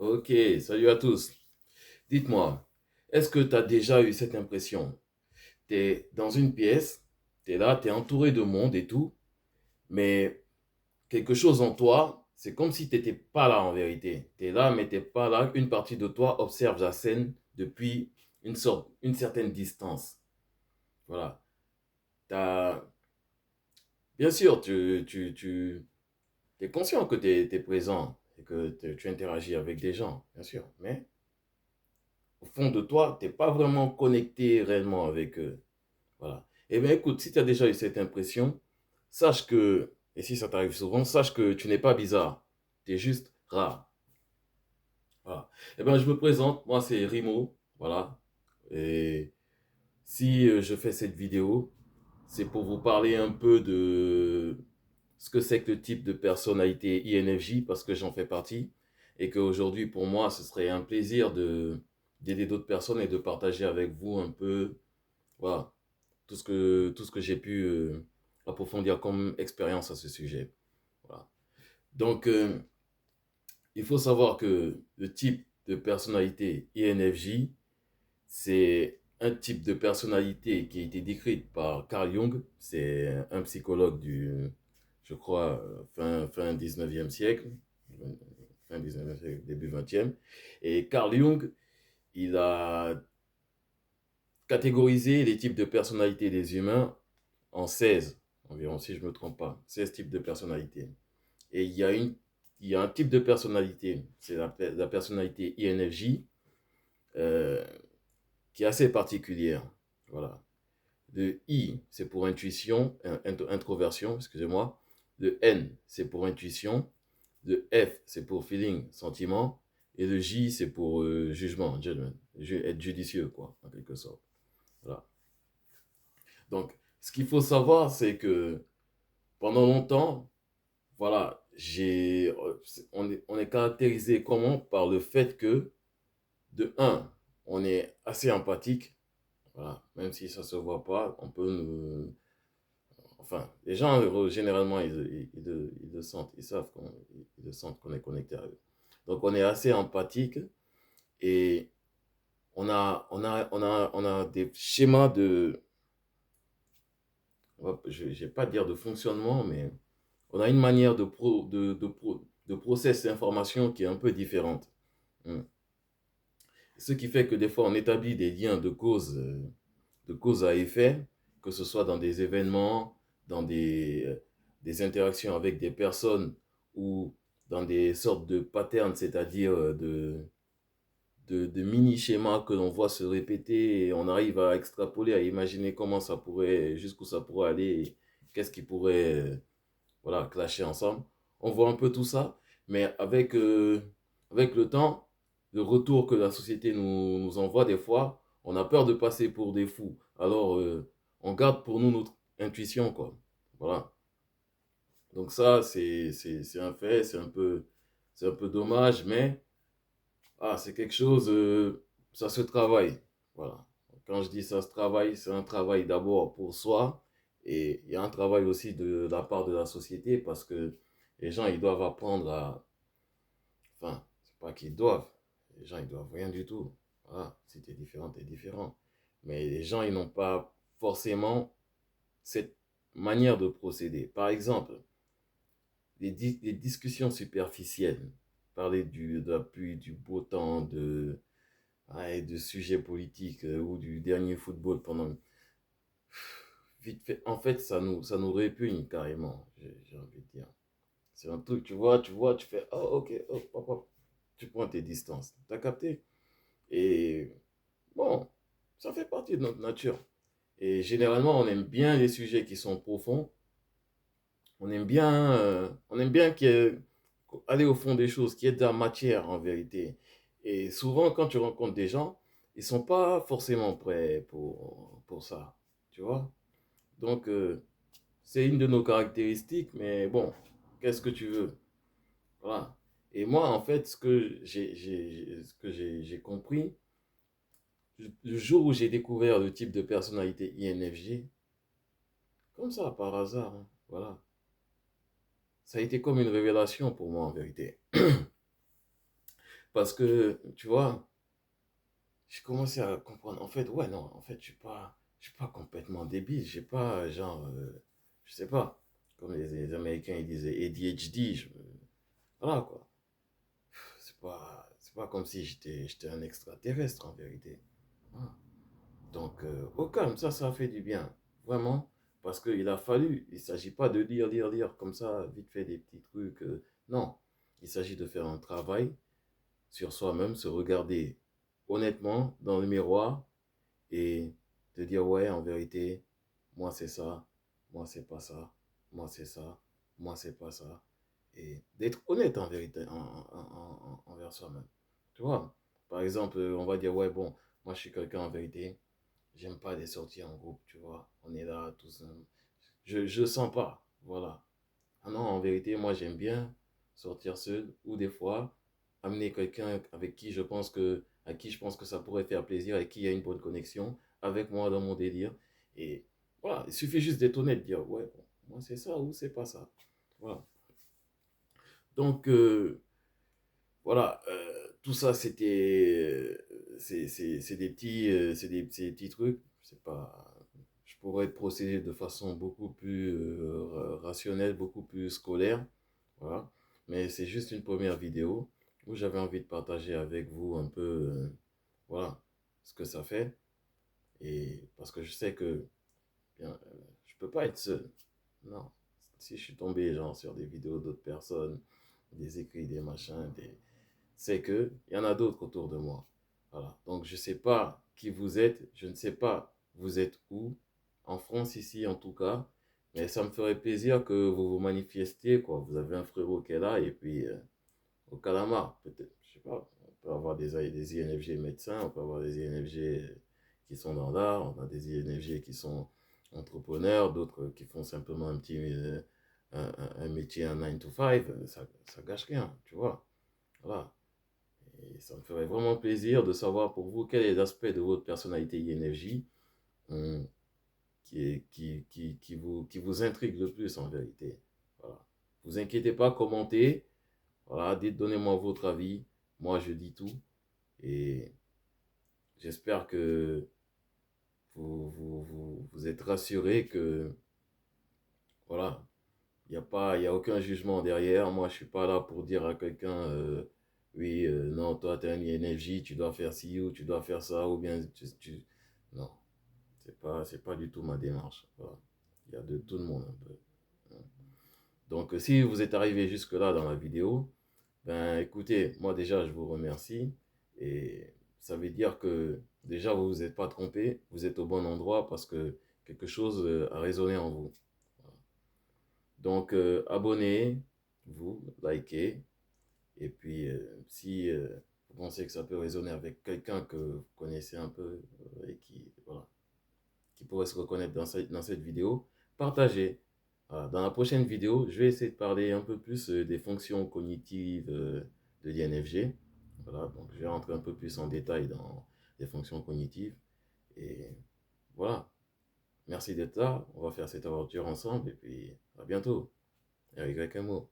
Ok, salut à tous. Dites-moi, est-ce que tu as déjà eu cette impression? Tu es dans une pièce, tu es là, tu es entouré de monde et tout, mais quelque chose en toi, c'est comme si tu n'étais pas là en vérité. Tu es là, mais tu n'es pas là. Une partie de toi observe la scène depuis une certaine distance. Voilà. T'as, bien sûr, tu es conscient que tu es présent et que tu interagis avec des gens, bien sûr, mais au fond de toi, tu n'es pas vraiment connecté réellement avec eux. Voilà. Eh bien, écoute, si tu as déjà eu cette impression, sache que, et si ça t'arrive souvent, sache que tu n'es pas bizarre. Tu es juste rare. Voilà. Eh bien, je me présente, moi c'est Rimo. Voilà. Et si je fais cette vidéo, c'est pour vous parler un peu de ce que c'est que le type de personnalité INFJ, parce que j'en fais partie. Et qu'aujourd'hui, pour moi, ce serait un plaisir d'aider d'autres personnes et de partager avec vous un peu, voilà, tout ce que j'ai pu approfondir comme expérience à ce sujet. Voilà. Donc, il faut savoir que le type de personnalité INFJ, c'est un type de personnalité qui a été décrite par Carl Jung. C'est un psychologue je crois, fin 19e siècle, fin 19e siècle, début 20e. Et Carl Jung, il a catégorisé les types de personnalité des humains en 16 environ, si je ne me trompe pas, 16 types de personnalités. Et il y a un type de personnalité, c'est la personnalité INFJ, euh, qui est assez particulière. Voilà. Le I, c'est pour intuition, introversion, excusez-moi. Le N, c'est pour intuition. Le F, c'est pour feeling, sentiment. Et le J, c'est pour jugement, judgment. Être judicieux, quoi, en quelque sorte. Voilà. Donc, ce qu'il faut savoir, c'est que pendant longtemps, voilà, on est caractérisé comment? Par le fait que, de un, on est assez empathique, voilà, même si ça ne se voit pas, on peut nous... Enfin, les gens, généralement, ils le sentent, ils savent ils le sentent qu'on est connecté à eux. Donc, on est assez empathique et on a des schémas je ne vais pas dire de fonctionnement, mais on a une manière de process l'information qui est un peu différente. Hmm. Ce qui fait que des fois, on établit des liens de cause à effet, que ce soit dans des événements, dans des interactions avec des personnes ou dans des sortes de patterns, c'est-à-dire de mini-schémas que l'on voit se répéter et on arrive à extrapoler, à imaginer comment ça pourrait, jusqu'où ça pourrait aller, et qu'est-ce qui pourrait voilà, clasher ensemble. On voit un peu tout ça, mais avec le temps, le retour que la société nous envoie des fois, on a peur de passer pour des fous. Alors, on garde pour nous notre intuition, quoi. Voilà. Donc ça, c'est un fait, c'est un peu dommage, mais c'est quelque chose, ça se travaille. Voilà. Quand je dis ça se travaille, c'est un travail d'abord pour soi et il y a un travail aussi de la part de la société parce que les gens, ils doivent apprendre à... Enfin, c'est pas qu'ils doivent. Les gens, ils doivent rien du tout. Voilà. Si tu es différent, tu es différent. Mais les gens, ils n'ont pas forcément cette manière de procéder. Par exemple, les discussions superficielles, parler de la pluie, du beau temps, de sujets politiques ou du dernier football pendant vite fait. En fait, ça nous répugne carrément, j'ai envie de dire. C'est un truc, tu fais, oh ok, oh, hop, hop. Tu prends tes distances. T'as capté? Et bon, ça fait partie de notre nature. Et généralement, on aime bien les sujets qui sont profonds. On aime bien aller au fond des choses, qu'il y ait de la matière en vérité. Et souvent, quand tu rencontres des gens, ils sont pas forcément prêts pour ça, tu vois. Donc, c'est une de nos caractéristiques, mais bon, qu'est-ce que tu veux? Voilà. Et moi, en fait, ce que j'ai compris, le jour où j'ai découvert le type de personnalité INFJ, comme ça, par hasard, hein, voilà, ça a été comme une révélation pour moi en vérité. Parce que, tu vois, j'ai commencé à comprendre. En fait, ouais, non, en fait, je suis pas complètement débile. J'ai pas, genre, je sais pas, comme les Américains, ils disaient ADHD. Voilà, quoi. C'est pas comme si j'étais un extraterrestre, en vérité. Voilà. Donc, au calme, ça a fait du bien. Vraiment. Parce qu'il a fallu. Il ne s'agit pas de lire, comme ça, vite fait des petits trucs. Non. Il s'agit de faire un travail sur soi-même, se regarder honnêtement dans le miroir et de dire, ouais, en vérité, moi c'est ça, moi c'est pas ça, moi c'est ça, moi c'est pas ça. Et d'être honnête en vérité envers soi-même. Tu vois, par exemple, on va dire, ouais, bon, moi je suis quelqu'un en vérité, j'aime pas les sorties en groupe, tu vois. On est là, tous. Je sens pas, voilà. Ah non, en vérité, moi j'aime bien sortir seul ou des fois amener quelqu'un avec qui je pense que, à qui je pense que ça pourrait faire plaisir et qui a une bonne connexion avec moi dans mon délire. Et voilà, il suffit juste d'être honnête, de dire ouais, bon, moi c'est ça ou c'est pas ça. Voilà. Donc voilà, tout ça c'est des petits, c'est des petits trucs. C'est pas, je pourrais procéder de façon beaucoup plus rationnelle, beaucoup plus scolaire. Voilà. Mais c'est juste une première vidéo où j'avais envie de partager avec vous un peu, voilà, ce que ça fait. Et parce que je sais que bien, je peux pas être seul. Non. Si je suis tombé genre sur des vidéos d'autres personnes, des écrits, des machins, c'est que il y en a d'autres autour de moi. Voilà. Donc je sais pas qui vous êtes, je ne sais pas vous êtes où, en France ici en tout cas, mais ça me ferait plaisir que vous vous manifestiez quoi. Vous avez un frérot qui est là et puis au Calamar, peut-être, je sais pas, on peut avoir des INFG médecins, on peut avoir des INFG qui sont dans l'art, on a des INFG qui sont entrepreneurs, d'autres qui font simplement un petit un métier, un 9 to 5, ça gâche rien, tu vois. Voilà. Et ça me ferait vraiment plaisir de savoir pour vous quel est l'aspect de votre personnalité INFJ hum, qui vous intrigue le plus en vérité. Voilà. Vous inquiétez pas, commentez. Voilà, dites, donnez-moi votre avis. Moi, je dis tout. Et j'espère que vous êtes rassurés que, voilà, il y a aucun jugement derrière. Moi, je suis pas là pour dire à quelqu'un, oui, non, toi, tu es un INFJ, tu dois faire ci ou tu dois faire ça, ou bien non, c'est pas du tout ma démarche. Voilà. Il y a de tout le monde un peu. Donc, si vous êtes arrivé jusque-là dans la vidéo, ben écoutez, moi déjà je vous remercie et ça veut dire que déjà vous vous êtes pas trompé, vous êtes au bon endroit parce que quelque chose a résonné en vous. Voilà. Donc abonnez-vous, likez et puis si vous pensez que ça peut résonner avec quelqu'un que vous connaissez un peu et qui voilà, qui pourrait se reconnaître dans cette vidéo, partagez. Voilà. Dans la prochaine vidéo, je vais essayer de parler un peu plus des fonctions cognitives de l'INFG. Voilà, donc je vais rentrer un peu plus en détail dans les fonctions cognitives. Et voilà, merci d'être là. On va faire cette aventure ensemble et puis à bientôt. Et avec un mot.